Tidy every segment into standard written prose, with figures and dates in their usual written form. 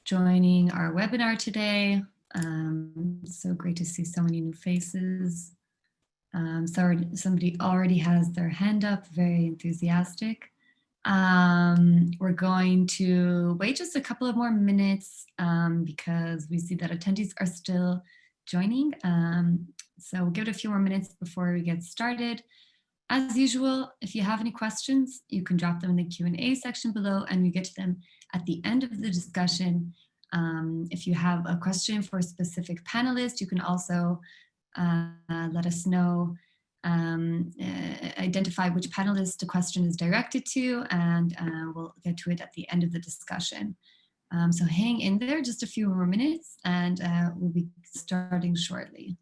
joining our webinar today. So great to see so many new faces. Somebody already has their hand up, very enthusiastic. We're going to wait just a couple of more minutes because we see that attendees are still joining. So we'll give it a few more minutes before we get started. As usual, if you have any questions, you can drop them in the Q&A section below and we get to them at the end of the discussion. If you have a question for a specific panelist, you can also let us know, identify which panelist the question is directed to, and we'll get to it at the end of the discussion. So hang in there just a few more minutes and we'll be starting shortly.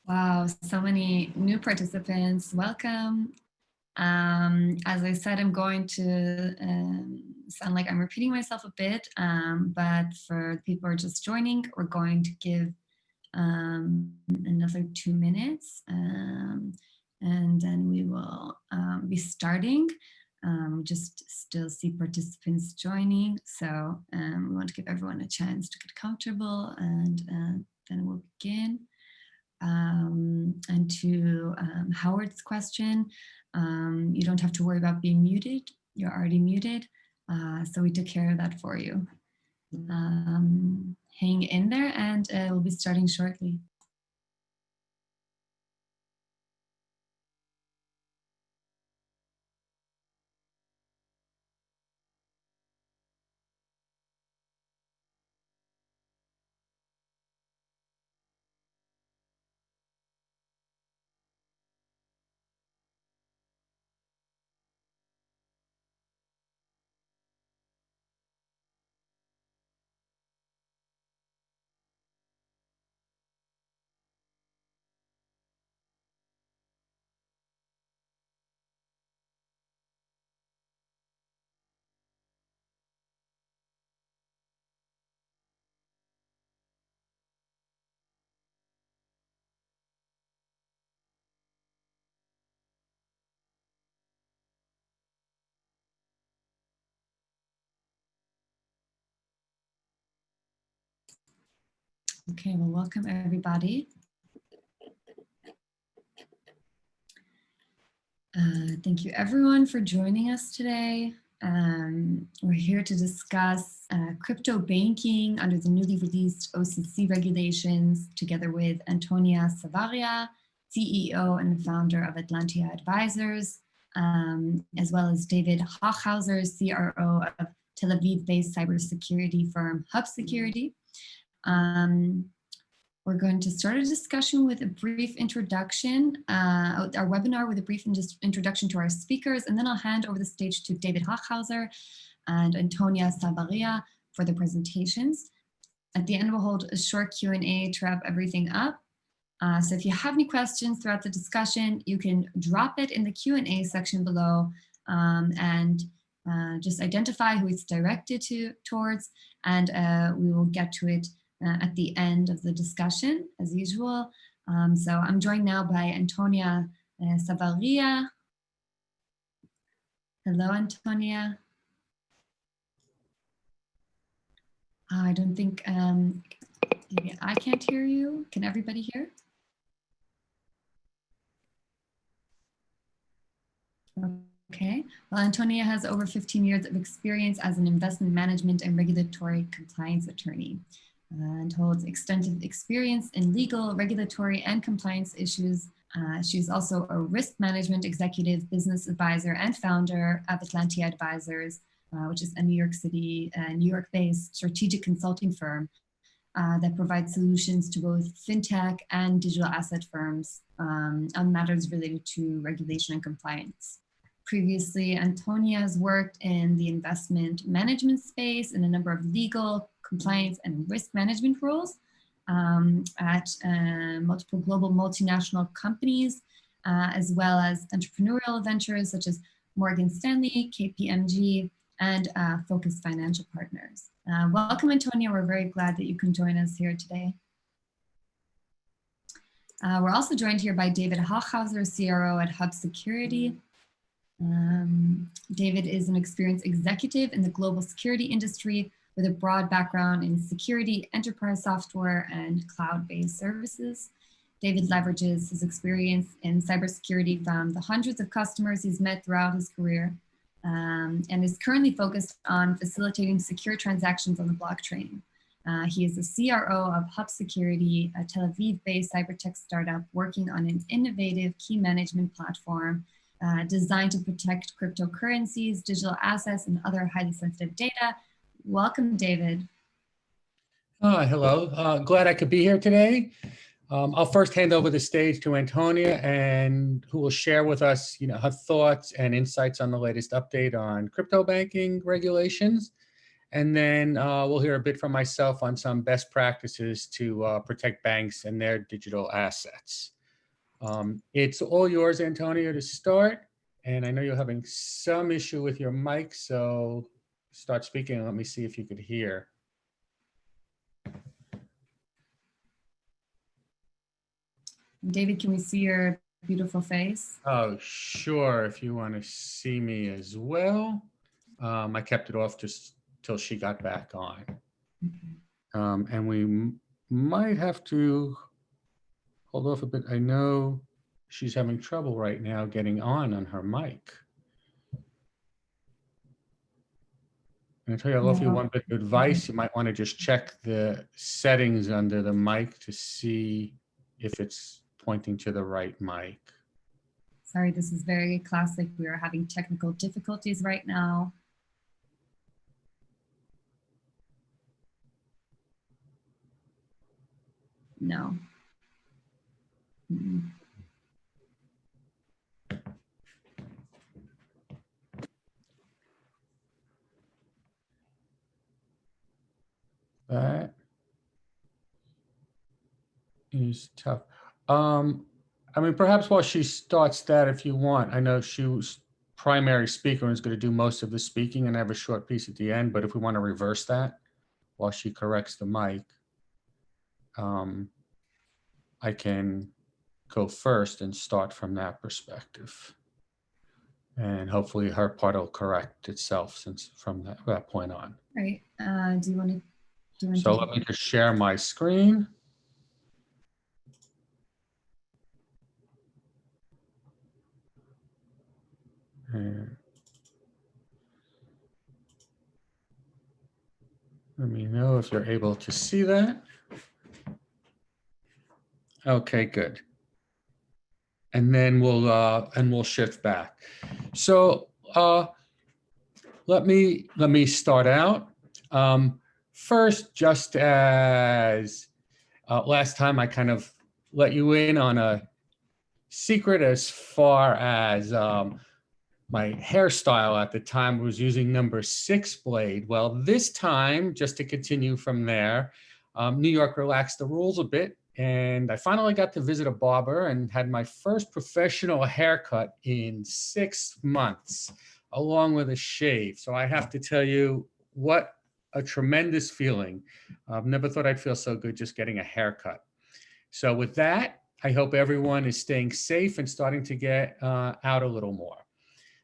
Wow, so many new participants. Welcome. As I said, I'm going to sound like I'm repeating myself a bit, but for the people who are just joining, we're going to give another 2 minutes, and then we will be starting. Just still see participants joining, so we want to give everyone a chance to get comfortable, and then we'll begin. And to Howard's question, you don't have to worry about being muted. You're already muted. So we took care of that for you. Hang in there and we'll be starting shortly. Okay, well, welcome everybody. Thank you everyone for joining us today. We're here to discuss crypto banking under the newly released OCC regulations together with Antonia Savaria, CEO and founder of Atlantia Advisors. as well as David Hochhauser, CRO of Tel Aviv-based cybersecurity firm Hub Security. We're going to start a discussion with a brief introduction, our webinar with a brief introduction to our speakers, and then I'll hand over the stage to David Hochhauser and Antonia Savaria for the presentations. At the end, we'll hold a short Q&A to wrap everything up. So if you have any questions throughout the discussion, you can drop it in the Q&A section below and just identify who it's directed towards, and we will get to it at the end of the discussion, as usual. So I'm joined now by Antonia Savaria. Hello, Antonia. I don't think, maybe I can't hear you. Can everybody hear? Okay, well, Antonia has over 15 years of experience as an investment management and regulatory compliance attorney and holds extensive experience in legal, regulatory, and compliance issues. She's also a risk management executive, business advisor, and founder of Atlantia Advisors, which is a New York City, New York-based strategic consulting firm that provides solutions to both fintech and digital asset firms on matters related to regulation and compliance. Previously, Antonia has worked in the investment management space in a number of legal, compliance, and risk management roles at multiple global multinational companies, as well as entrepreneurial ventures such as Morgan Stanley, KPMG, and Focus Financial Partners. Welcome, Antonia. We're very glad that you can join us here today. We're also joined here by David Hochhauser, CRO at Hub Security. David is an experienced executive in the global security industry with a broad background in security, enterprise software, and cloud-based services. David leverages his experience in cybersecurity from the hundreds of customers he's met throughout his career, and is currently focused on facilitating secure transactions on the blockchain. He is the CRO of Hub Security, a Tel Aviv-based cybertech startup working on an innovative key management platform designed to protect cryptocurrencies, digital assets, and other highly sensitive data. Welcome, David. Hello, glad I could be here today. I'll first hand over the stage to Antonia, and who will share with us, her thoughts and insights on the latest update on crypto banking regulations. And then we'll hear a bit from myself on some best practices to protect banks and their digital assets. It's all yours, Antonia, to start. And I know you're having some issue with your mic, so start speaking and let me see if you could hear. David, can we see your beautiful face? Oh, sure. If you want to see me as well. I kept it off just till she got back on. Okay. And we might have to hold off a bit. I know she's having trouble right now getting on her mic. And I tell you, I'll offer you one bit of advice. You might want to just check the settings under the mic to see if it's pointing to the right mic. Sorry, this is very classic. We are having technical difficulties right now. No. Mm-mm. That is tough. I mean, perhaps while she starts that, if you want, I know she was primary speaker and is going to do most of the speaking and have a short piece at the end, but if we want to reverse that while she corrects the mic, I can go first and start from that perspective. And hopefully her part will correct itself since from that point on. Right. Do you want to? So let me just share my screen. And let me know if you're able to see that. Okay, good. and then we'll shift back. So let me start out. First, just as last time, I kind of let you in on a secret as far as my hairstyle at the time was using number 6 blade. Well, this time, just to continue from there, New York relaxed the rules a bit, and I finally got to visit a barber and had my first professional haircut in 6 months, along with a shave. So I have to tell you, what a tremendous feeling. I've never thought I'd feel so good just getting a haircut. So with that, I hope everyone is staying safe and starting to get out a little more.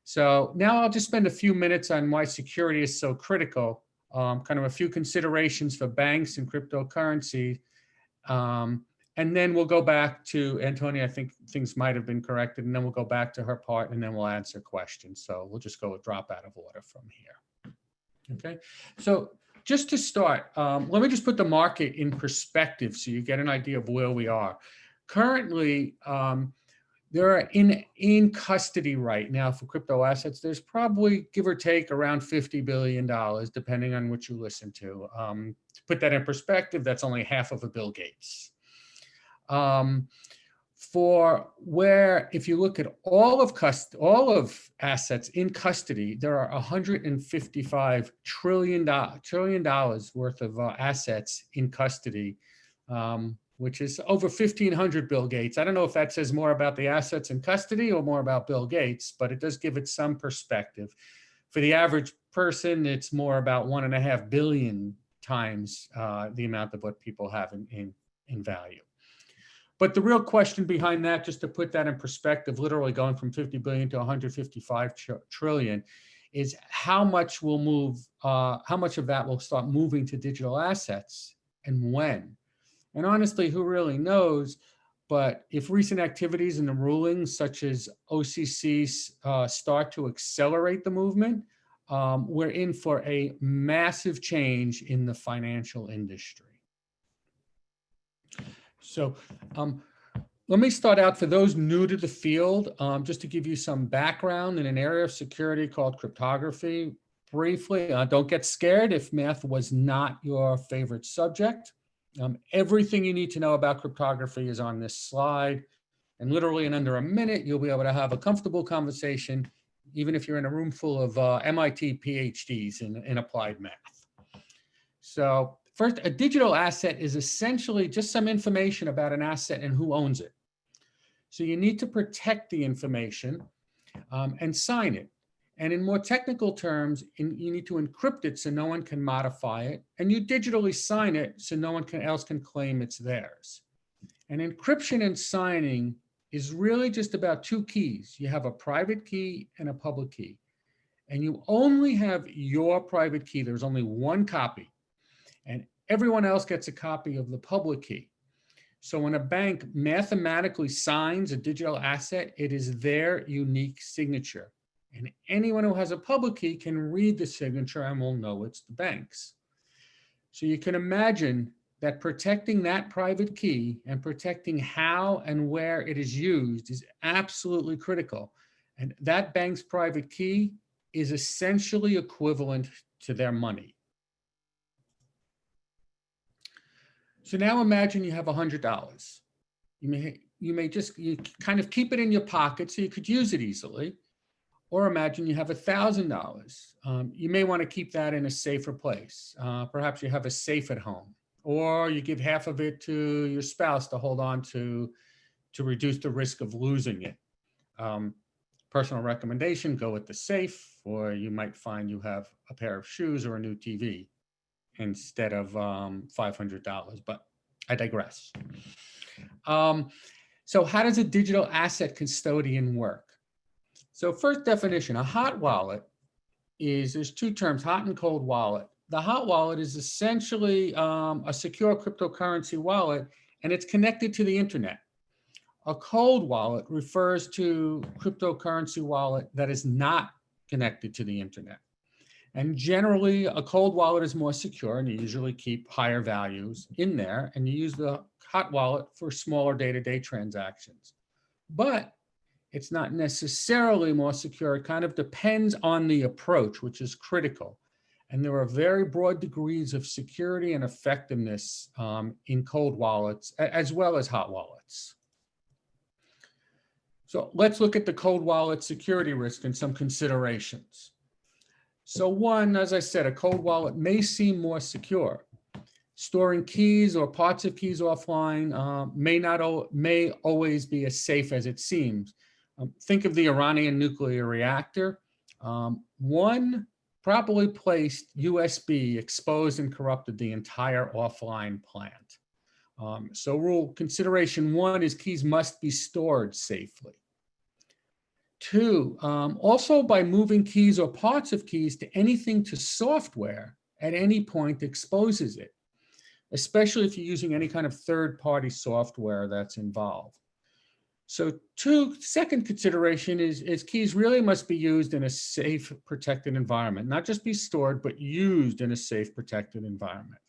So now I'll just spend a few minutes on why security is so critical, kind of a few considerations for banks and cryptocurrency. And then we'll go back to Antonia. I think things might have been corrected, and then we'll go back to her part, and then we'll answer questions. So we'll just go a drop out of order from here. Okay, so just to start, let me just put the market in perspective so you get an idea of where we are. Currently, there are in custody right now for crypto assets, there's probably, give or take, around $50 billion, depending on what you listen to. To put that in perspective, that's only half of a Bill Gates. If you look at all of assets in custody, there are $155 trillion worth of assets in custody, which is over 1,500 Bill Gates. I don't know if that says more about the assets in custody or more about Bill Gates, but it does give it some perspective. For the average person, it's more about 1.5 billion times the amount of what people have in value. But the real question behind that, just to put that in perspective, literally going from 50 billion to 155 trillion, is how much will move, how much of that will start moving to digital assets and when? And honestly, who really knows? But if recent activities and the rulings, such as OCC's, start to accelerate the movement, we're in for a massive change in the financial industry. So let me start out, for those new to the field, just to give you some background in an area of security called cryptography. Briefly, don't get scared if math was not your favorite subject. Everything you need to know about cryptography is on this slide. And literally in under a minute, you'll be able to have a comfortable conversation, even if you're in a room full of MIT PhDs in applied math. So first, a digital asset is essentially just some information about an asset and who owns it. So you need to protect the information and sign it. And in more technical terms, you need to encrypt it so no one can modify it. And you digitally sign it so no one else can claim it's theirs. And encryption and signing is really just about 2 keys. You have a private key and a public key. And you only have your private key. There's only one copy. And everyone else gets a copy of the public key. So when a bank mathematically signs a digital asset, it is their unique signature. And anyone who has a public key can read the signature and will know it's the bank's. So you can imagine that protecting that private key and protecting how and where it is used is absolutely critical. And that bank's private key is essentially equivalent to their money. So now imagine you have $100. You kind of keep it in your pocket so you could use it easily. Or imagine you have $1,000. You may want to keep that in a safer place. Perhaps you have a safe at home, or you give half of it to your spouse to hold on to reduce the risk of losing it. Personal recommendation, go with the safe, or you might find you have a pair of shoes or a new TV instead of $500, but I digress. So how does a digital asset custodian work? So first definition, a hot wallet there's 2 terms, hot and cold wallet. The hot wallet is essentially a secure cryptocurrency wallet, and it's connected to the internet. A cold wallet refers to cryptocurrency wallet that is not connected to the internet. And generally, a cold wallet is more secure, and you usually keep higher values in there, and you use the hot wallet for smaller day-to-day transactions. but it's not necessarily more secure. It kind of depends on the approach, which is critical. And there are very broad degrees of security and effectiveness in cold wallets, as well as hot wallets. So let's look at the cold wallet security risk and some considerations. So one, as I said, a cold wallet may seem more secure. Storing keys or parts of keys offline may always be as safe as it seems. Think of the Iranian nuclear reactor. One properly placed USB exposed and corrupted the entire offline plant. So rule consideration one is keys must be stored safely. Two, also by moving keys or parts of keys to anything to software at any point exposes it, especially if you're using any kind of third-party software that's involved. So second consideration is keys really must be used in a safe, protected environment, not just be stored, but used in a safe, protected environment.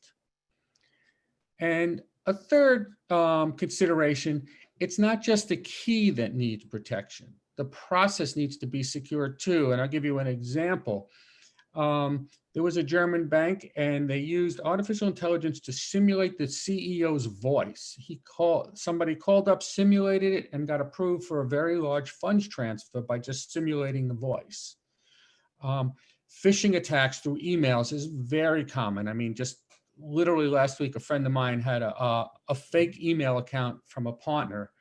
And a third consideration, it's not just the key that needs protection. The process needs to be secure too. And I'll give you an example. There was a German bank and they used artificial intelligence to simulate the CEO's voice. Somebody called up, simulated it, and got approved for a very large funds transfer by just simulating the voice. Phishing attacks through emails is very common. I mean, just literally last week, a friend of mine had a fake email account from a partner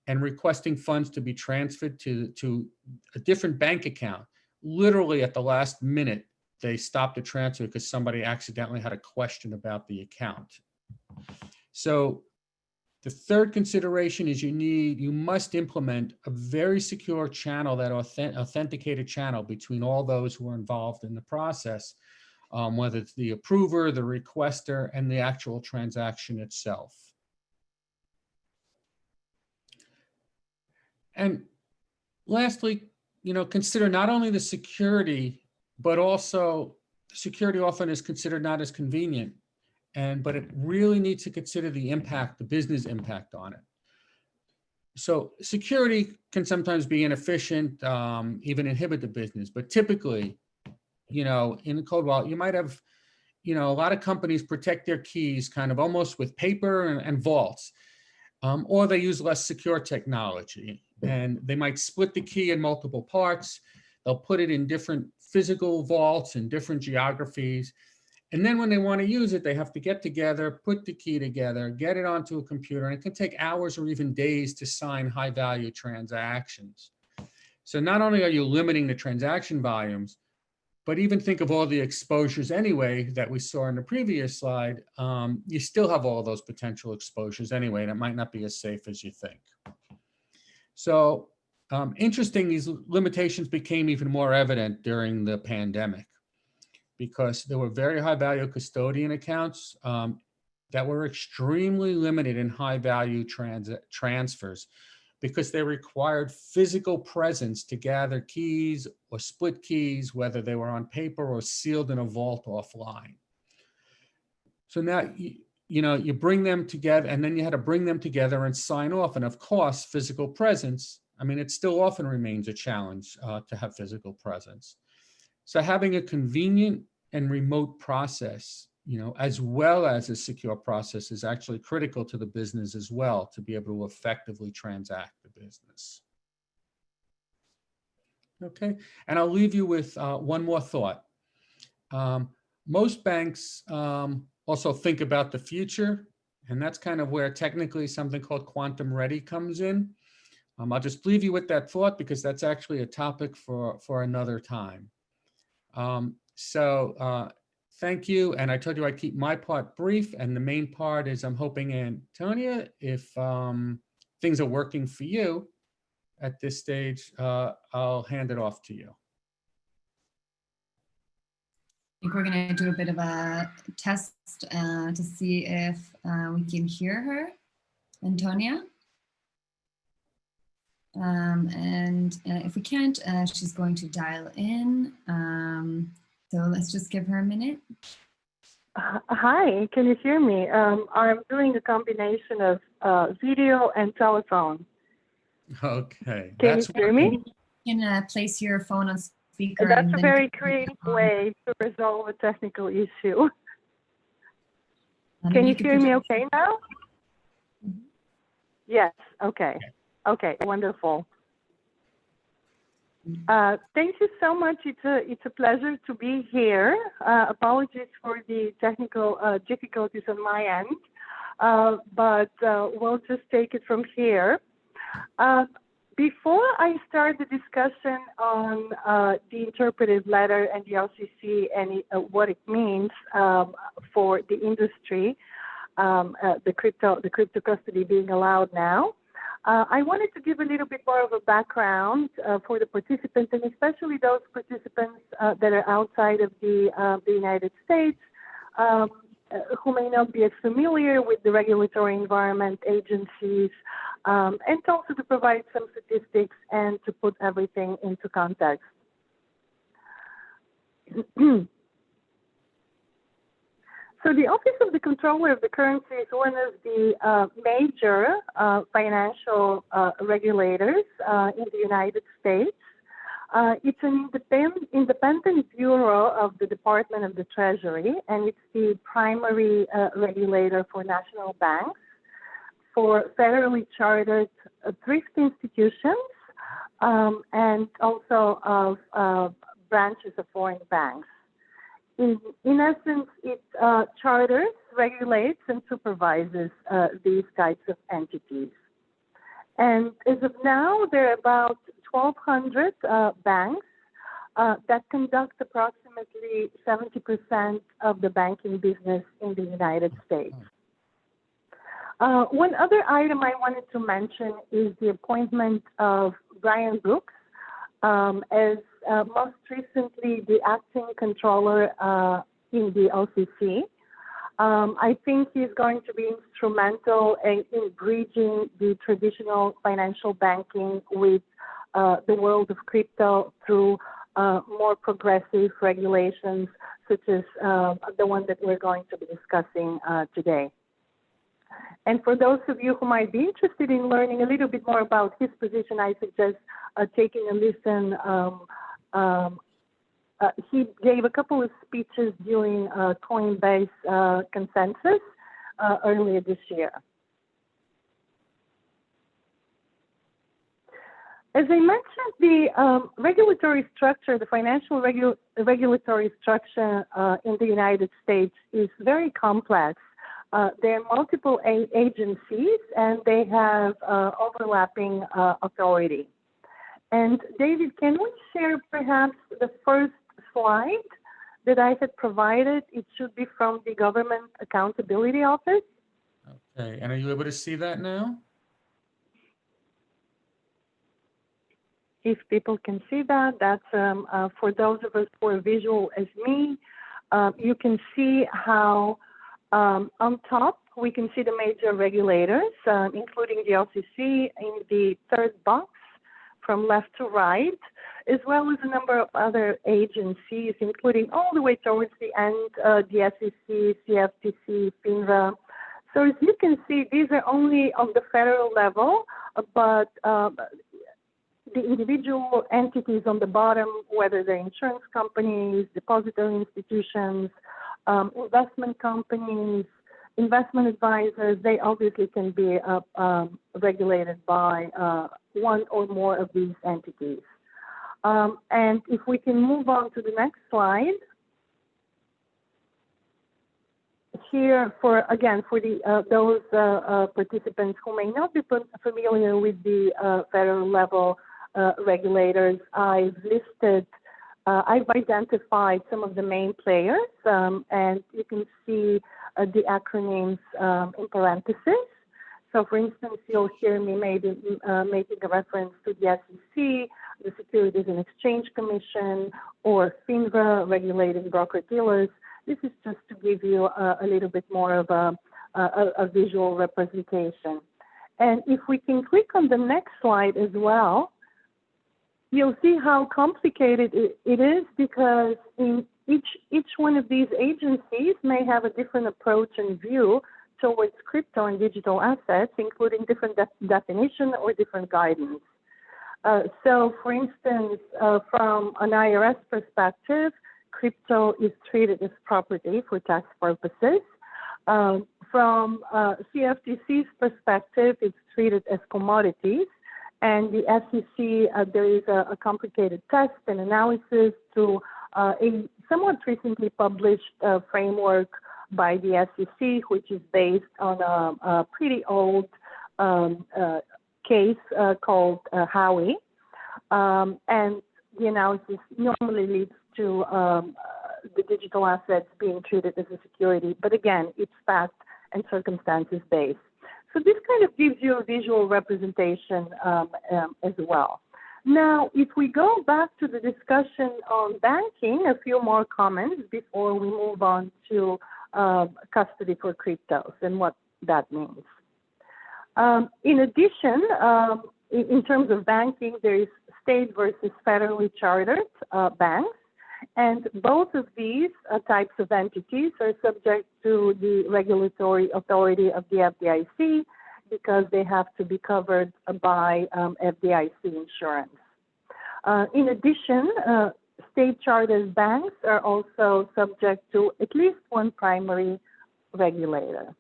and requesting funds to be transferred to a different bank account. Literally at the last minute, they stopped the transfer because somebody accidentally had a question about the account. So the third consideration is you must implement a very secure channel, that authenticated channel between all those who are involved in the process, whether it's the approver, the requester, and the actual transaction itself. And lastly, consider not only the security, but also security often is considered not as convenient, but it really needs to consider the impact, the business impact on it. So security can sometimes be inefficient, even inhibit the business, but typically, in a cold wallet, you might have, a lot of companies protect their keys kind of almost with paper and vaults, or they use less secure technology, and they might split the key in multiple parts. They'll put it in different physical vaults in different geographies. And then when they want to use it, they have to get together, put the key together, get it onto a computer, and it can take hours or even days to sign high-value transactions. So not only are you limiting the transaction volumes, but even think of all the exposures anyway that we saw in the previous slide, you still have all those potential exposures anyway, and it might not be as safe as you think. So interesting, these limitations became even more evident during the pandemic because there were very high value custodian accounts that were extremely limited in high value transfers because they required physical presence to gather keys or split keys, whether they were on paper or sealed in a vault offline. So now, you bring them together, and then you had to bring them together and sign off. And of course, physical presence, it still often remains a challenge to have physical presence. So having a convenient and remote process, as well as a secure process is actually critical to the business as well to be able to effectively transact the business. Okay, and I'll leave you with one more thought. Most banks also think about the future, and that's kind of where technically something called Quantum Ready comes in. I'll just leave you with that thought because that's actually a topic for another time. Thank you, and I told you I'd keep my part brief, and the main part is I'm hoping, Antonia, if things are working for you at this stage, I'll hand it off to you. I think we're going to do a bit of a test to see if we can hear her, Antonia. And if we can't, she's going to dial in. So let's just give her a minute. Hi, can you hear me? I'm doing a combination of video and telephone. Okay, Can you that's hear me? You can place your phone on speaker That's and a then very creative way to resolve a technical issue. Can you hear me okay now? Mhm. Yes, okay. Okay, wonderful. Thank you so much. It's a pleasure to be here. Apologies for the technical difficulties on my end, but we'll just take it from here. Before I start the discussion on the interpretive letter and the LCC and what it means for the industry, the crypto custody being allowed now, I wanted to give a little bit more of a background for the participants, and especially those participants that are outside of the United States, who may not be as familiar with the regulatory environment, agencies, and also to provide some statistics and to put everything into context. So the Office of the Comptroller of the Currency is one of the major financial regulators in the United States. It's an independent bureau of the Department of the Treasury, and it's the primary regulator for national banks, for federally chartered thrift institutions, and also of branches of foreign banks. In essence, it charters, regulates, and supervises these types of entities. And as of now, there are about 1,200 banks that conduct approximately 70% of the banking business in the United States. One other item I wanted to mention is the appointment of Brian Brooks as most recently the acting controller in the OCC. I think he's going to be instrumental in bridging the traditional financial banking with the world of crypto through more progressive regulations, such as the one that we're going to be discussing today. And for those of you who might be interested in learning a little bit more about his position, I suggest taking a listen. He gave a couple of speeches during Coinbase Consensus earlier this year. As I mentioned, the regulatory structure, the financial regulatory structure in the United States is very complex. There are multiple agencies, and they have overlapping authority. And David, can we share perhaps the first slide that I had provided? It should be from the Government Accountability Office. Okay, and are you able to see that now? If people can see that, that's for those of us who are visual as me, you can see how on top we can see the major regulators, including the LCC in the third box from left to right, as well as a number of other agencies, including all the way towards the end, the SEC, CFTC, FINRA. So as you can see, these are only on the federal level, but the individual entities on the bottom, whether they're insurance companies, depository institutions, investment companies, investment advisors, they obviously can be regulated by one or more of these entities. And if we can move on to the next slide. Here, for the those participants who may not be familiar with the federal level regulators, I've identified some of the main players, and you can see the acronyms in parentheses. So, for instance, you'll hear me maybe making a reference to the SEC, the Securities and Exchange Commission, or FINRA, regulating broker-dealers. This is just to give you a little bit more of a visual representation. And if we can click on the next slide as well, you'll see how complicated it is, because in each one of these agencies may have a different approach and view towards crypto and digital assets, including different definition or different guidance. So, for instance, from an IRS perspective, crypto is treated as property for tax purposes. From CFTC's perspective, it's treated as commodities. And the SEC, there is a complicated test and analysis to a somewhat recently published framework by the SEC, which is based on a pretty old case called Howey. And the analysis normally leads to the digital assets being treated as a security. But again, it's fact and circumstances based. So this kind of gives you a visual representation as well. Now, if we go back to the discussion on banking, a few more comments before we move on to custody for cryptos and what that means. In addition, in terms of banking, there is state versus federally chartered banks. And both of these types of entities are subject to the regulatory authority of the FDIC because they have to be covered by FDIC insurance. In addition, state chartered banks are also subject to at least one primary regulator.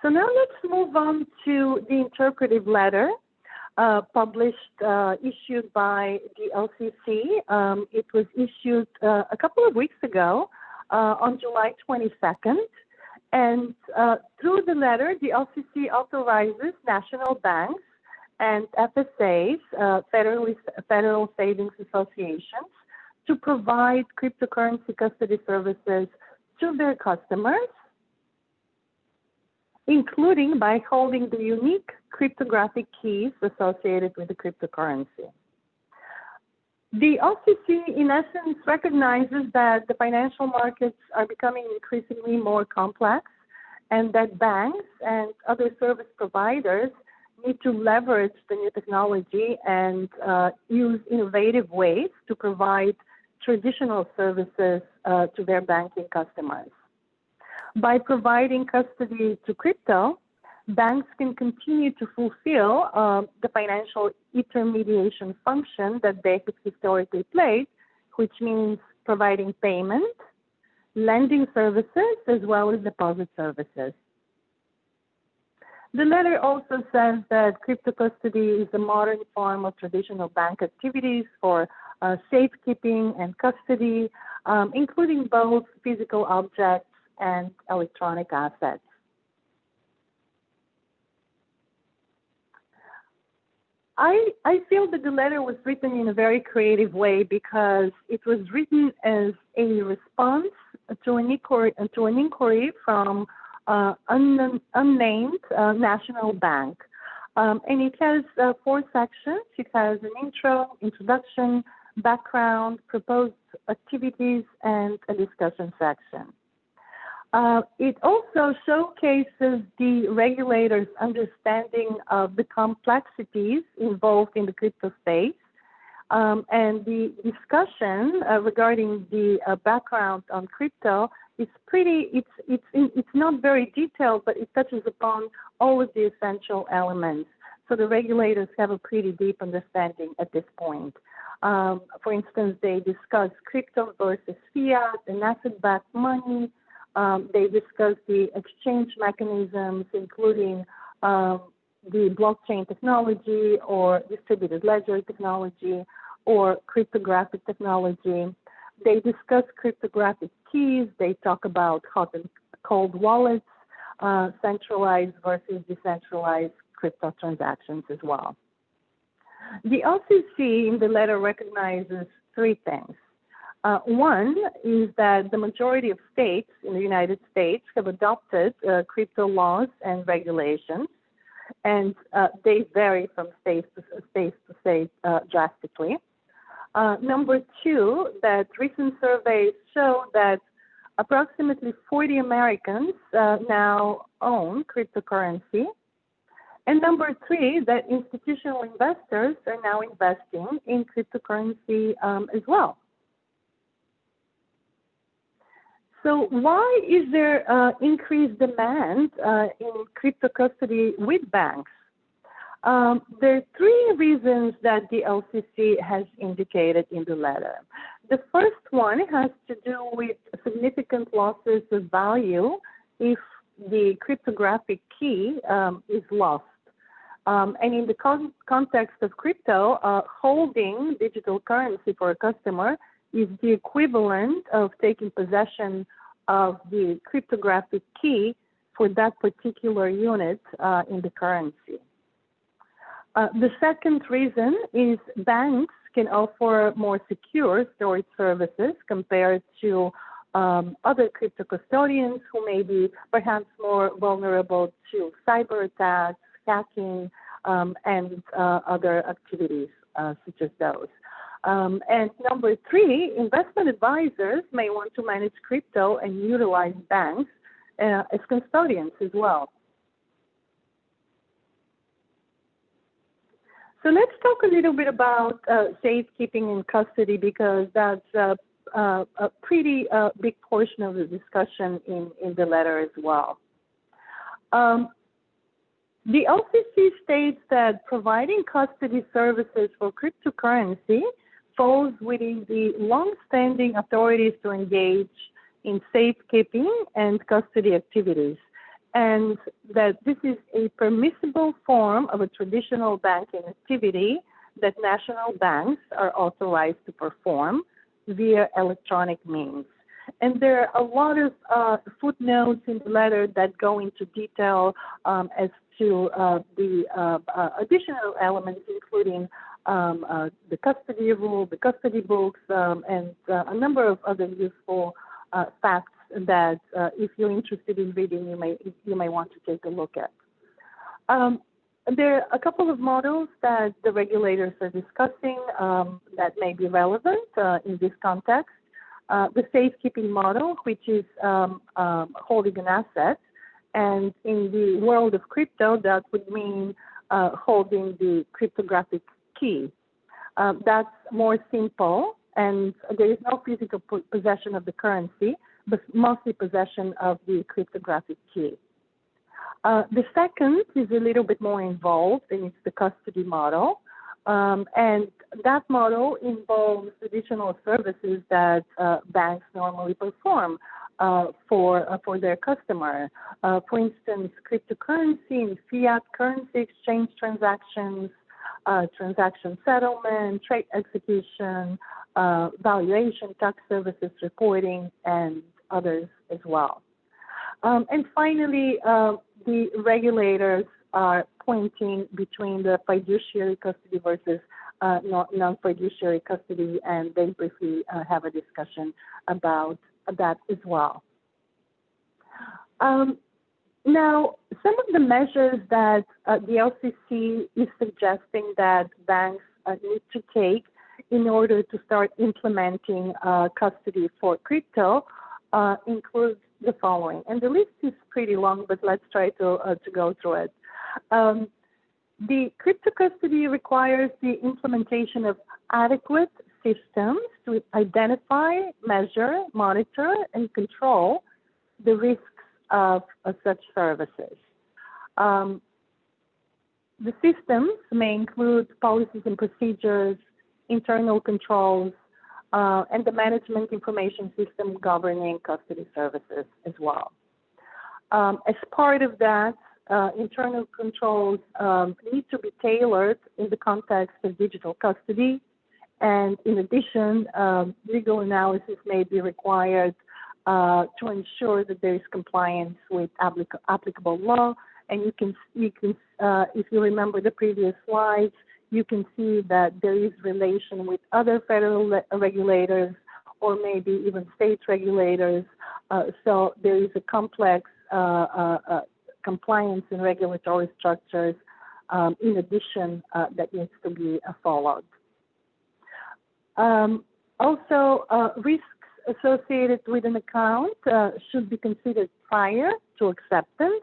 So now let's move on to the interpretive letter issued by the LCC. It was issued a couple of weeks ago on July 22nd. And through the letter, the LCC authorizes national banks and FSAs, Federal Savings Associations, to provide cryptocurrency custody services to their customers, including by holding the unique cryptographic keys associated with the cryptocurrency. The LCC, in essence, recognizes that the financial markets are becoming increasingly more complex and that banks and other service providers need to leverage the new technology and use innovative ways to provide traditional services to their banking customers. By providing custody to crypto, banks can continue to fulfill the financial intermediation function that they have historically played, which means providing payment, lending services, as well as deposit services. The letter also says that crypto custody is a modern form of traditional bank activities for safekeeping and custody, including both physical objects and electronic assets. I feel that the letter was written in a very creative way because it was written as a response to an inquiry from unnamed national bank. And it has 4 sections. It has an intro, introduction, background, proposed activities, and a discussion section. It also showcases the regulator's understanding of the complexities involved in the crypto space, and the discussion regarding the background on crypto is it's not very detailed, but it touches upon all of the essential elements. So the regulators have a pretty deep understanding at this point. For instance, they discuss crypto versus fiat and asset-backed money. They discuss the exchange mechanisms, including the blockchain technology or distributed ledger technology or cryptographic technology. They discuss cryptographic keys. They talk about hot and cold wallets, centralized versus decentralized crypto transactions as well. The LCC in the letter recognizes 3 things. One is that the majority of states in the United States have adopted crypto laws and regulations, and they vary from state to state drastically. Number 2, that recent surveys show that approximately 40 Americans now own cryptocurrency. And number 3, that institutional investors are now investing in cryptocurrency as well. So why is there increased demand in crypto custody with banks? There are three reasons that the LCC has indicated in the letter. The first one has to do with significant losses of value if the cryptographic key is lost. And in the context of crypto, holding digital currency for a customer is the equivalent of taking possession of the cryptographic key for that particular unit in the currency. The second reason is banks can offer more secure storage services compared to other crypto custodians who may be perhaps more vulnerable to cyber attacks, hacking, and other activities such as those. And number three, investment advisors may want to manage crypto and utilize banks as custodians as well. So let's talk a little bit about safekeeping and custody, because that's a pretty big portion of the discussion in the letter as well. The LCC states that providing custody services for cryptocurrency falls within the long-standing authorities to engage in safekeeping and custody activities, and that this is a permissible form of a traditional banking activity that national banks are authorized to perform via electronic means. And there are a lot of footnotes in the letter that go into detail as to the additional elements, including the custody rule, the custody books, and a number of other useful facts that if you're interested in reading, you may want to take a look at. There are a couple of models that the regulators are discussing that may be relevant in this context. The safekeeping model, which is holding an asset, and in the world of crypto, that would mean holding the cryptographic key. That's more simple, and there is no physical possession of the currency, but mostly possession of the cryptographic key. The second is a little bit more involved, and it's the custody model. And that model involves additional services that banks normally perform for their customer. For instance, cryptocurrency and fiat currency exchange transactions, transaction settlement, trade execution, valuation, tax services reporting, and others as well. And finally, the regulators are pointing between the fiduciary custody versus non-fiduciary custody, and they briefly have a discussion about that as well. Now, some of the measures that the LCC is suggesting that banks need to take in order to start implementing custody for crypto include the following. And the list is pretty long, but let's try to go through it. The crypto custody requires the implementation of adequate systems to identify, measure, monitor, and control the risks of such services. The systems may include policies and procedures, internal controls, and the management information system governing custody services as well. As part of that, internal controls need to be tailored in the context of digital custody, and in addition, legal analysis may be required to ensure that there is compliance with applicable law. And you can if you remember the previous slides, you can see that there is relation with other federal regulators or maybe even state regulators. So there is a complex compliance and regulatory structures in addition that needs to be followed. Also, risks associated with an account should be considered prior to acceptance,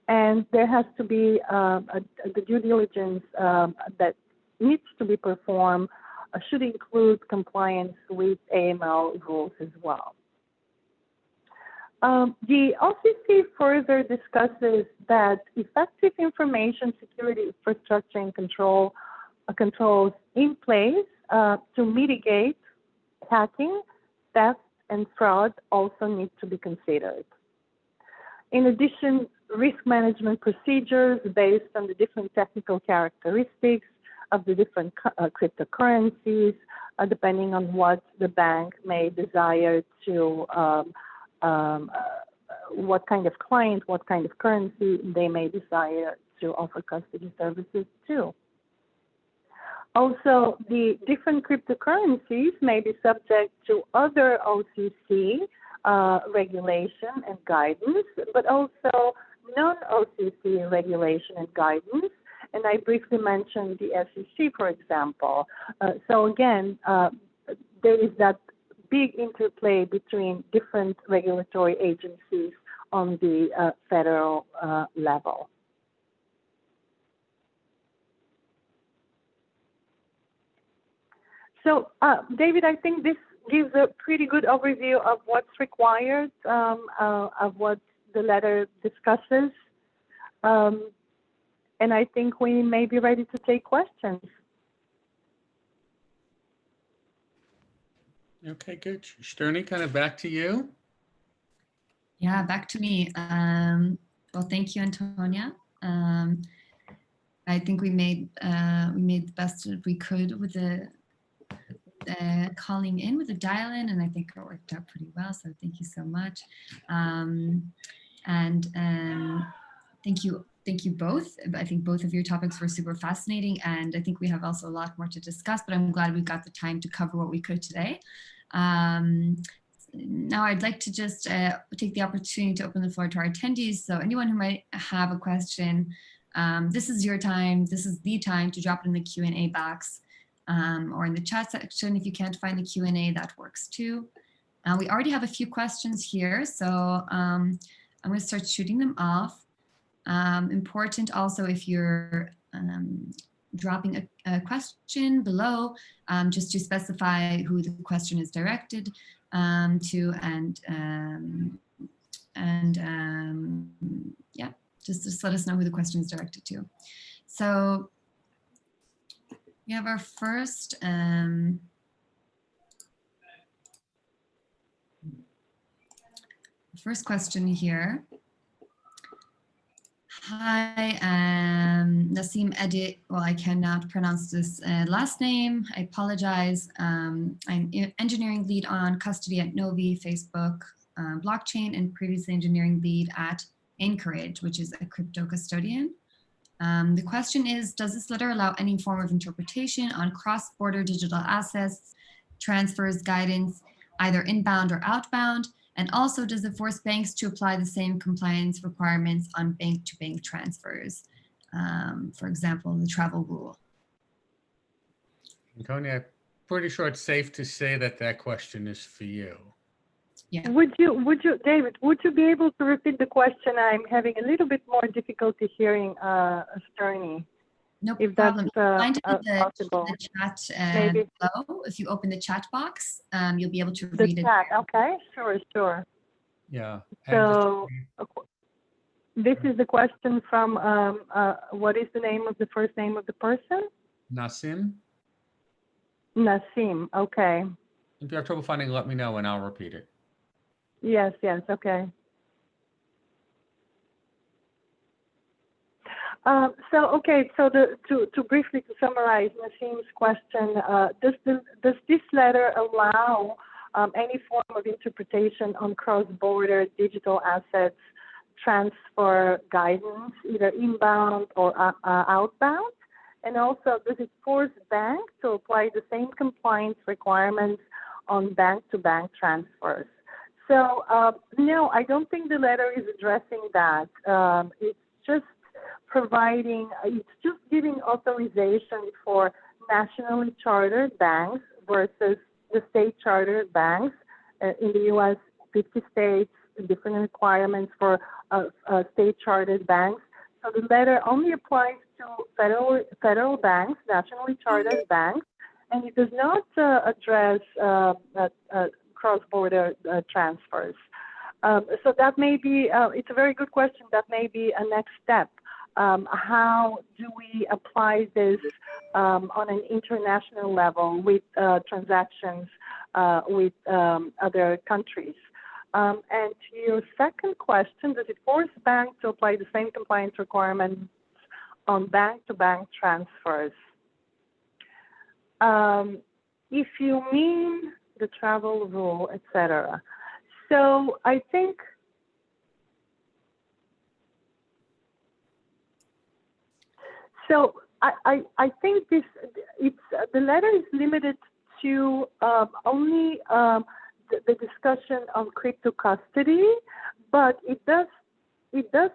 and there has to be the due diligence that needs to be performed should include compliance with AML rules as well. The OCC further discusses that effective information security infrastructure and controls in place to mitigate hacking, theft, and fraud also need to be considered. In addition, risk management procedures based on the different technical characteristics of the different cryptocurrencies, depending on what the bank may desire to, what kind of client, what kind of currency they may desire to offer custody services to. Also, the different cryptocurrencies may be subject to other OCC regulation and guidance, but also non-OCC regulation and guidance. And I briefly mentioned the SEC, for example. So again, there is that big interplay between different regulatory agencies on the federal level. So, David, I think this gives a pretty good overview of what's required, of what the letter discusses. And I think we may be ready to take questions. Okay, good. Sterny, kind of back to you. Yeah, back to me. Well, thank you, Antonia. I think we made the best we could with the calling in, with the dial-in, and I think it worked out pretty well. So thank you so much, and thank you both. I think both of your topics were super fascinating, and I think we have also a lot more to discuss. But I'm glad we got the time to cover what we could today. Now I'd like to just take the opportunity to open the floor to our attendees. So anyone who might have a question, this is your time. This is the time to drop it in the Q&A box or in the chat section. If you can't find the Q&A, that works too. We already have a few questions here, so I'm going to start shooting them off. Important also, if you're dropping a question below, just to specify who the question is directed to, yeah, just let us know who the question is directed to. So we have our first question here. Hi, Nassim Edit. Well, I cannot pronounce this last name. I apologize. I'm engineering lead on custody at Novi, Facebook, blockchain, and previously engineering lead at Anchorage, which is a crypto custodian. The question is, does this letter allow any form of interpretation on cross-border digital assets, transfers, guidance, either inbound or outbound? And also, does it force banks to apply the same compliance requirements on bank-to-bank transfers? For example, the travel rule. Antonia, I'm pretty sure it's safe to say that that question is for you. Yeah. Would you, David, would you be able to repeat the question? I'm having a little bit more difficulty hearing Sterny. No if problem. That's possible. The chat Maybe. below. If you open the chat box, you'll be able to The read chat. it. Okay, sure. Yeah. So this is the question from, what is the name of the first name of the person? Nassim. Nassim, okay. If you have trouble finding, let me know and I'll repeat it. Yes, okay. So to briefly summarize Nassim's question, does this letter allow any form of interpretation on cross-border digital assets transfer guidance, either inbound or outbound? And also, does it force banks to apply the same compliance requirements on bank-to-bank transfers? So no, I don't think the letter is addressing that. It's just giving authorization for nationally chartered banks versus the state chartered banks. In the U.S., 50 states, different requirements for state chartered banks. So the letter only applies to federal banks, nationally chartered banks, and it does not address cross-border transfers. So that may be, it's a very good question. That may be a next step. How do we apply this on an international level with transactions with other countries? And to your second question, does it force banks to apply the same compliance requirements on bank-to-bank transfers? If you mean the travel rule, etc. So I think I think this the letter is limited to only the discussion on crypto custody, but it does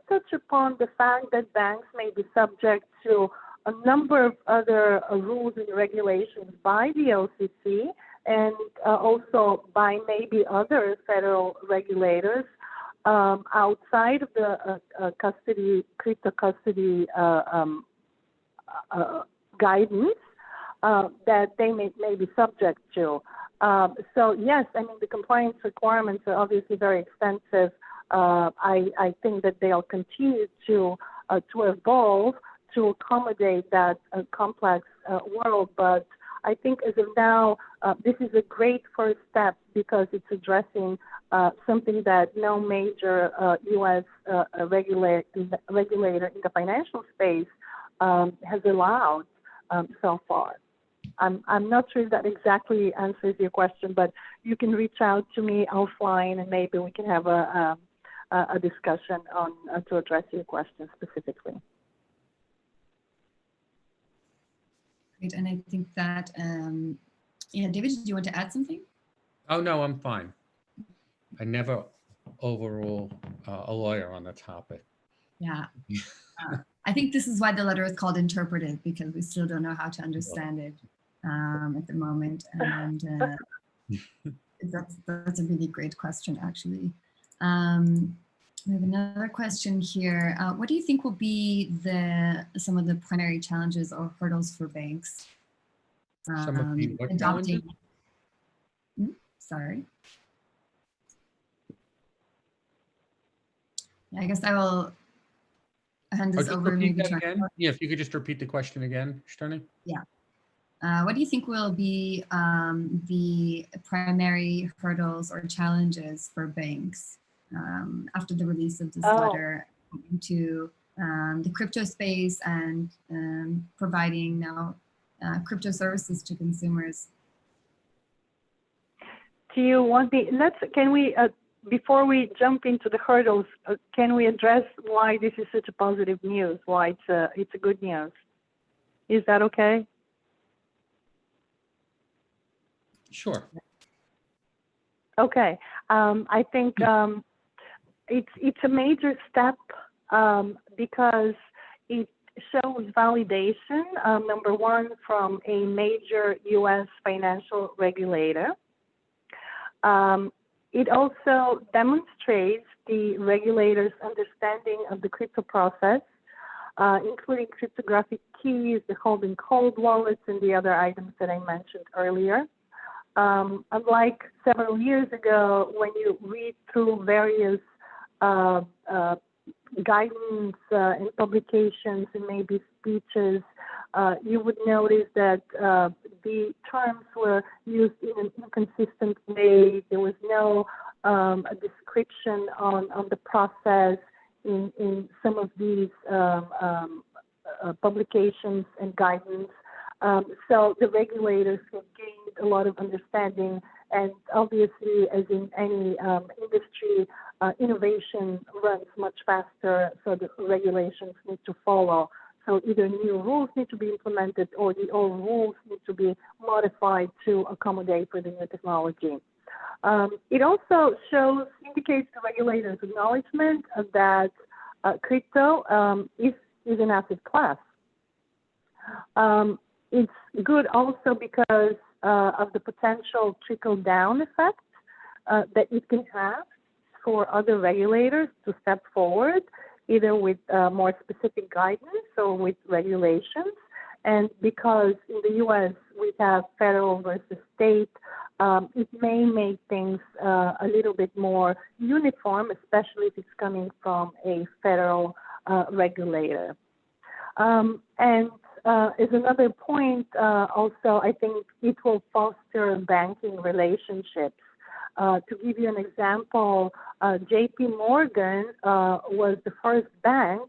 touch upon the fact that banks may be subject to a number of other rules and regulations by the OCC and also by maybe other federal regulators outside of the crypto custody guidance that they may be subject to. So yes, I mean, the compliance requirements are obviously very extensive. I think that they'll continue to evolve to accommodate that complex world. But I think as of now, this is a great first step because it's addressing something that no major U.S. regulator in the financial space has allowed so far. I'm not sure if that exactly answers your question, but you can reach out to me offline and maybe we can have a discussion on to address your question specifically. Great, and I think that, yeah, David, do you want to add something? Oh, no, I'm fine. I never overrule a lawyer on the topic. Yeah. I think this is why the letter is called interpretive, because we still don't know how to understand it at the moment. And that's a really great question, actually. We have another question here. What do you think will be some of the primary challenges or hurdles for banks? Some of the what adopting. challenges? Sorry. Yeah, I guess I will hand this over. Repeat Maybe that again? Yeah, if you could just repeat the question again, Shterni. Yeah. What do you think will be the primary hurdles or challenges for banks after the release of this letter into the crypto space and providing now crypto services to consumers? Do you want me? Can we? Before we jump into the hurdles, can we address why this is such a positive news? Why it's a good news? Is that okay? Sure. Okay. I think it's a major step because it shows validation, number one, from a major U.S. financial regulator. It also demonstrates the regulator's understanding of the crypto process, including cryptographic keys, the holding cold wallets, and the other items that I mentioned earlier. Unlike several years ago, when you read through various guidance and publications and maybe speeches, you would notice that the terms were used in an inconsistent way. There was no description on the process in some of these publications and guidance. So the regulators have gained a lot of understanding, and obviously, as in any industry, innovation runs much faster, so the regulations need to follow. So either new rules need to be implemented or the old rules need to be modified to accommodate for the new technology. It also indicates the regulator's acknowledgement that crypto is an asset class. It's good also because of the potential trickle-down effect that it can have for other regulators to step forward, either with more specific guidance or with regulations. And because in the U.S. we have federal versus state it may make things a little bit more uniform, especially if it's coming from a federal regulator. And as another point, also, I think it will foster banking relationships. To give you an example, J.P. Morgan was the first bank,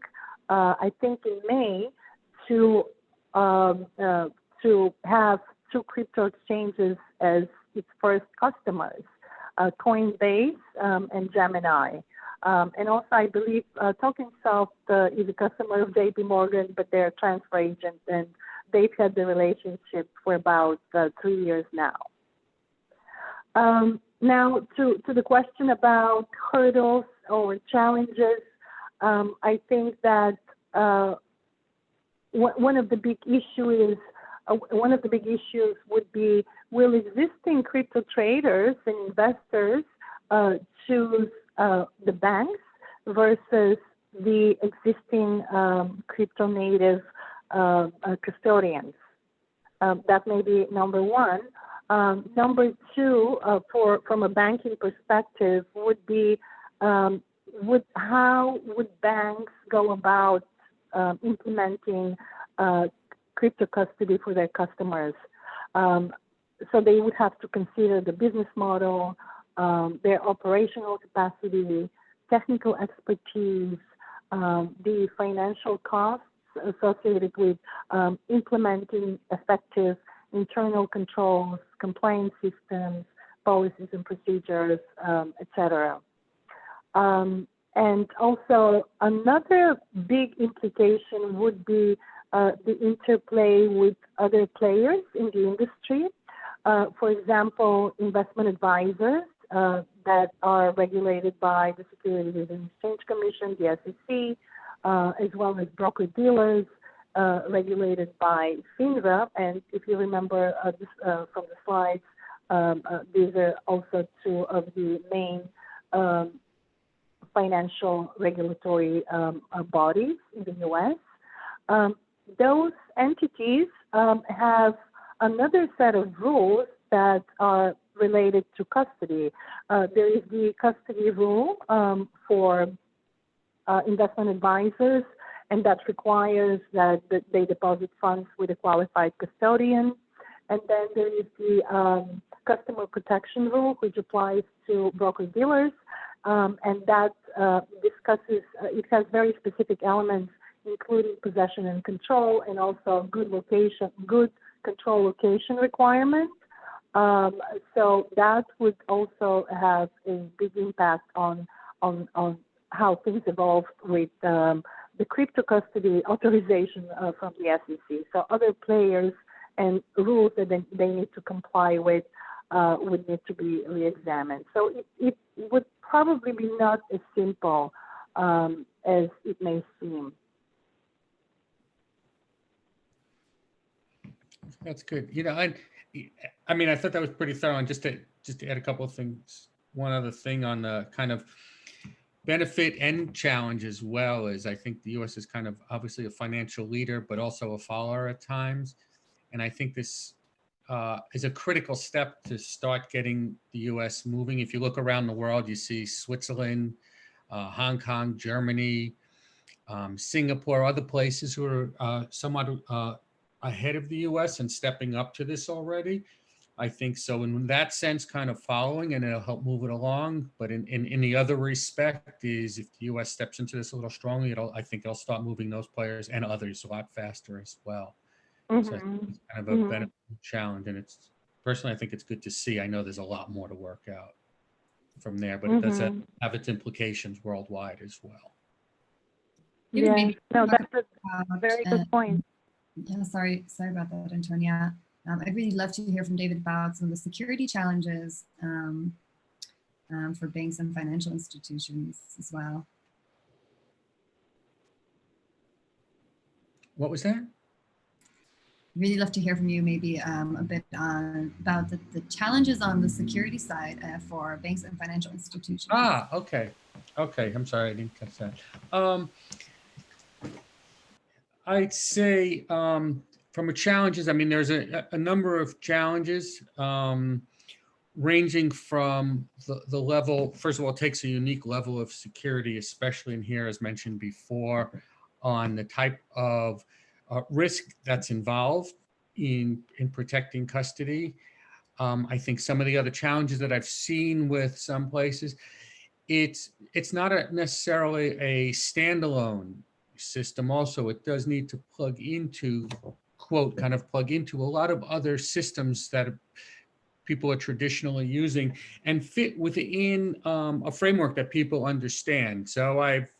I think in May, to have two crypto exchanges as its first customers, Coinbase and Gemini. And also, I believe TokenSoft is a customer of JP Morgan, but they're a transfer agent, and they've had the relationship for about 3 years now. Now, to the question about hurdles or challenges, I think that one of the big issues would be, will existing crypto traders and investors choose the banks versus the existing crypto native custodians? That may be number one. Number two, from a banking perspective, would be how would banks go about implementing crypto custody for their customers? So they would have to consider the business model, their operational capacity, technical expertise, the financial costs associated with implementing effective internal controls, compliance systems, policies and procedures, etc. And also another big implication would be the interplay with other players in the industry. For example, investment advisors that are regulated by the Securities and Exchange Commission, the SEC, as well as broker-dealers regulated by FINRA. And if you remember from the slides, these are also two of the main financial regulatory bodies in the U.S. Those entities have another set of rules that are related to custody. There is the custody rule for investment advisors, and that requires that they deposit funds with a qualified custodian. And then there is the customer protection rule, which applies to broker-dealers, and that discusses, it has very specific elements, including possession and control, and also good control location requirements. So that would also have a big impact on how things evolve with the crypto custody authorization from the SEC. So other players and rules that they need to comply with would need to be re-examined. So it would probably be not as simple as it may seem. That's good. You know, I mean, I thought that was pretty thorough. And just to add a couple of things, one other thing on the kind of benefit and challenge as well is I think the U.S. is kind of obviously a financial leader, but also a follower at times. And I think this is a critical step to start getting the U.S. moving. If you look around the world, you see Switzerland, Hong Kong, Germany, Singapore, other places who are somewhat ahead of the U.S. and stepping up to this already. I think so in that sense, kind of following, and it'll help move it along. But in the other respect is if the U.S. steps into this a little strongly, I think it'll start moving those players and others a lot faster as well. So I think it's kind of a benefit challenge, and it's personally I think it's good to see. I know there's a lot more to work out from there, but it does have its implications worldwide as well. Yeah, no, that's a very good point. Yeah, sorry about that, Antonia. I'd really love to hear from David about some of the security challenges for banks and financial institutions as well. What was that? Really love to hear from you maybe a bit about the challenges on the security side for banks and financial institutions. Ah, okay. Okay, I'm sorry, I didn't catch that. I'd say from a challenges, I mean, there's a number of challenges. ranging from the level, first of all, it takes a unique level of security, especially in here, as mentioned before, on the type of risk that's involved in protecting custody. I think some of the other challenges that I've seen with some places, it's not necessarily a standalone system. Also, it does need to plug into, quote, kind of plug into a lot of other systems that people are traditionally using and fit within a framework that people understand. So I've,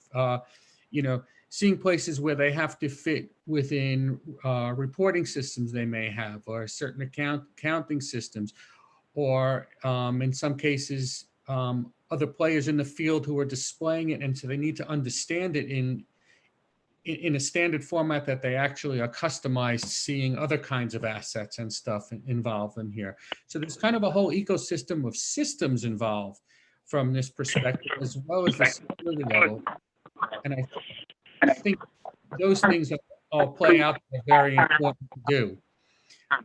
seen places where they have to fit within reporting systems they may have, or certain accounting systems, or in some cases, other players in the field who are displaying it. And so they need to understand it in a standard format that they actually are customized, seeing other kinds of assets and stuff involved in here. So there's kind of a whole ecosystem of systems involved from this perspective, as well as the security level. And I think those things all play out that are very important to do.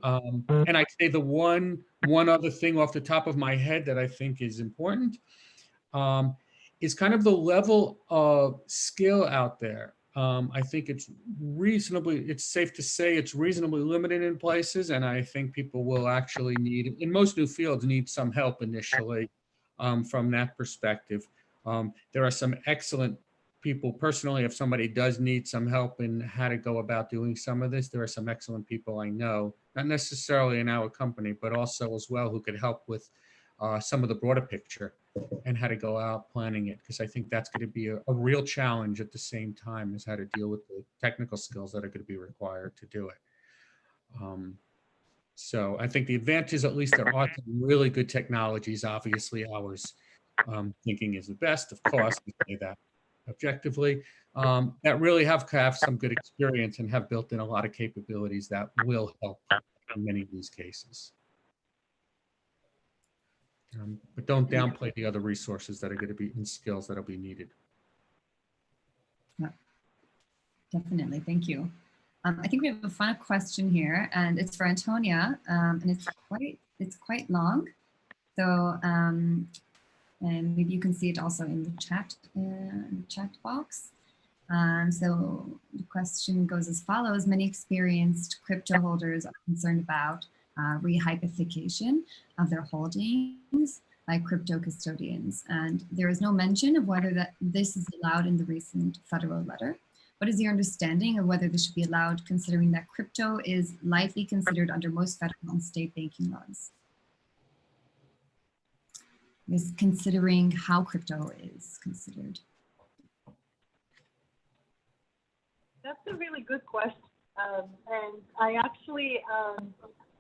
And I'd say the one other thing off the top of my head that I think is important is kind of the level of skill out there. I think it's safe to say it's reasonably limited in places, and I think people will actually need, in most new fields, need some help initially from that perspective. There are some excellent people personally, if somebody does need some help in how to go about doing some of this, there are some excellent people I know, not necessarily in our company, but also as well, who could help with some of the broader picture and how to go out planning it. Because I think that's going to be a real challenge at the same time as how to deal with the technical skills that are going to be required to do it. So I think the advantage is, at least there are some really good technologies. Obviously ours thinking is the best, of course, we say that objectively, that really have some good experience and have built in a lot of capabilities that will help in many of these cases. But don't downplay the other resources that are going to be in skills that will be needed. Yeah, definitely. Thank you. I think we have a final question here, and it's for Antonia, and it's quite long. So and maybe you can see it also in the chat box. So the question goes as follows: many experienced crypto holders are concerned about rehypothecation of their holdings by crypto custodians, and there is no mention of whether this is allowed in the recent federal letter. What is your understanding of whether this should be allowed, considering that crypto is lightly considered under most federal and state banking laws? Is considering how crypto is considered? That's a really good question. And I actually,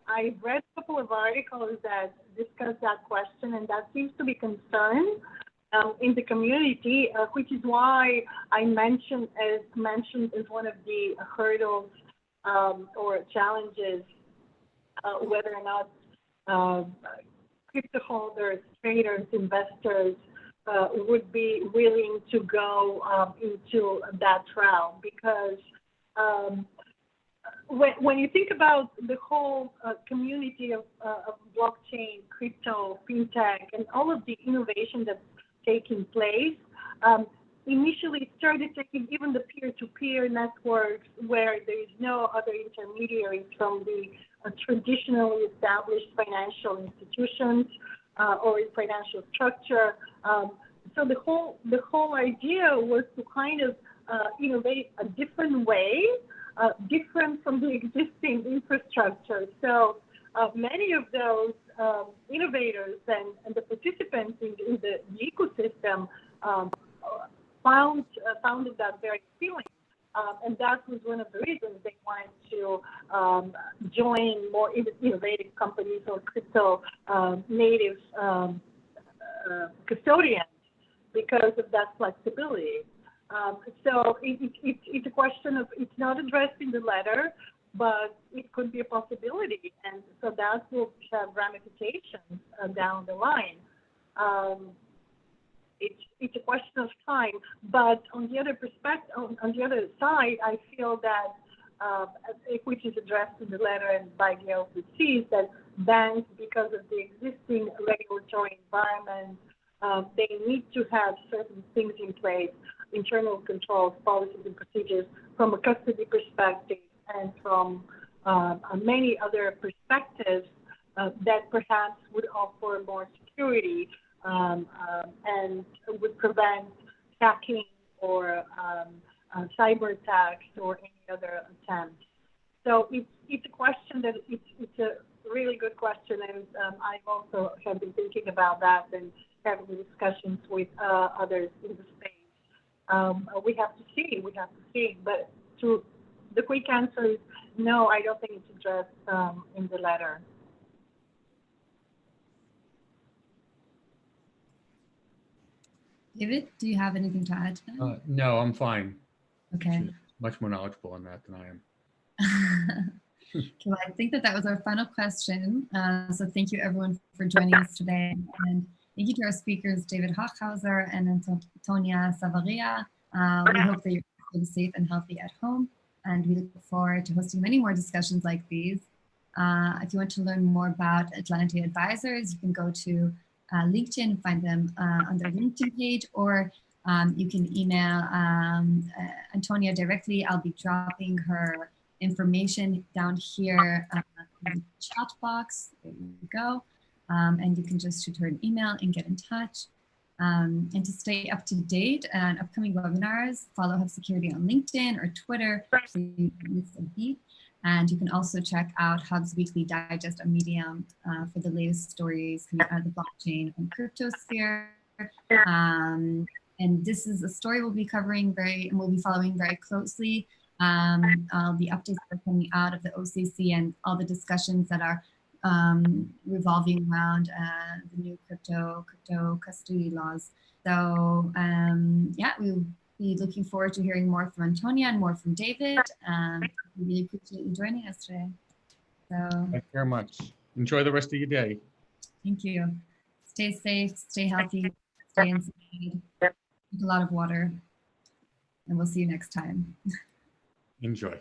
I read a couple of articles that discuss that question, and that seems to be concern in the community, which is why I mentioned as one of the hurdles or challenges, whether or not crypto holders, traders, investors would be willing to go into that realm, because when you think about the whole community of blockchain, crypto, fintech, and all of the innovation that's taking place, initially it started taking even the peer-to-peer networks where there is no other intermediaries from the traditionally established financial institutions or financial structure. So the whole idea was to kind of innovate a different way, different from the existing infrastructure. So many of those innovators and the participants in the ecosystem found that very appealing. And that was one of the reasons they wanted to join more innovative companies or crypto native custodians, because of that flexibility. So it's a question of, it's not addressed in the letter, but it could be a possibility. And so that will have ramifications down the line. It's a question of time, but on the other perspective, on the other side, I feel that which is addressed in the letter and by the OCC, is that banks, because of the existing regulatory environment, they need to have certain things in place, internal controls, policies, and procedures from a custody perspective and from many other perspectives that perhaps would offer more security and would prevent hacking or cyber attacks or any other attempts. So it's a question that it's a really good question, and I also have been thinking about that and having discussions with others in the space. We have to see, but the quick answer is no, I don't think it's addressed in the letter. David, do you have anything to add to that? No, I'm fine. Okay. She's much more knowledgeable on that than I am. Well, I think that was our final question. So thank you everyone for joining us today. And thank you to our speakers, David Hochhauser and Antonia Savaria. We hope that you're safe and healthy at home. And we look forward to hosting many more discussions like these. If you want to learn more about Atlantia Advisors, you can go to LinkedIn, find them on their LinkedIn page, or you can email Antonia directly. I'll be dropping her information down here in the chat box. There you go. And you can just shoot her an email and get in touch. And to stay up to date on upcoming webinars, follow Hub Security on LinkedIn or Twitter so you don't miss a beat. And you can also check out Hub's weekly digest on Medium for the latest stories coming out of the blockchain and cryptosphere. And this is a story we'll be covering and we'll be following very closely. All the updates that are coming out of the OCC and all the discussions that are revolving around the new crypto custody laws. So yeah, we'll be looking forward to hearing more from Antonia and more from David. We really appreciate you joining us today. So Thank you very much. Enjoy the rest of your day. thank you. Stay safe, stay healthy, stay inside, drink a lot of water, and we'll see you next time. Enjoy.